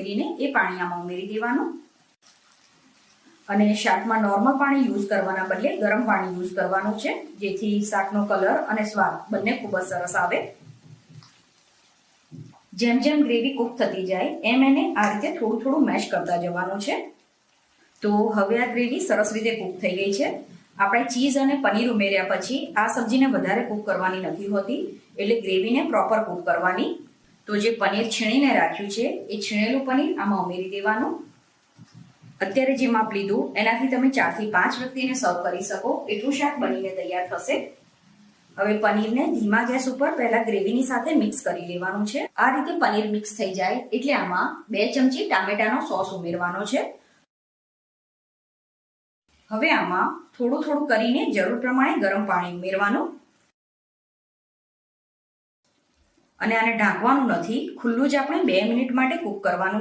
કરીને એ પાણી આમાં ઉમેરી દેવાનું. અને શાકમાં નોર્મલ પાણી યુઝ કરવાના બદલે ગરમ પાણી યુઝ કરવાનું છે, જેથી શાકનો કલર અને સ્વાદ બંને ખૂબ જ સરસ આવે. જેમ જેમ ગ્રેવી કૂક થતી જાય એમ એને આ રીતે થોડું થોડું મેશ કરતા જવાનું છે. તો હવે આ ગ્રેવી સરસ રીતે કૂક થઈ ગઈ છે. આપણે ચીઝ અને પનીર ઉમેર્યા પછી આ સબ્જીને વધારે કૂક કરવાની નથી હોતી, એટલે ગ્રેવીને પ્રોપર કૂક કરવાની. તો જે પનીર છીણીને રાખ્યું છે એ છીણેલું પનીર આમાં ઉમેરી દેવાનું. અત્યારે જે માપ લીધું એનાથી તમે 4 થી 5 વ્યક્તિને સર્વ કરી શકો એટલું શાક બનીને તૈયાર થશે. હવે પનીરને ધીમા ગેસ ઉપર પહેલા ગ્રેવીની સાથે મિક્સ કરી લેવાનું છે. આ રીતે પનીર મિક્સ થઈ જાય એટલે આમાં 2 ચમચી ટામેટાનો સોસ ઉમેરવાનો છે. હવે આમાં થોડું થોડું કરીને જરૂર પ્રમાણે ગરમ પાણી ઉમેરવાનું. અને આને ઢાંકવાનું નથી, ખુલ્લું જ આપણે 2 મિનિટ માટે કૂક કરવાનું છે.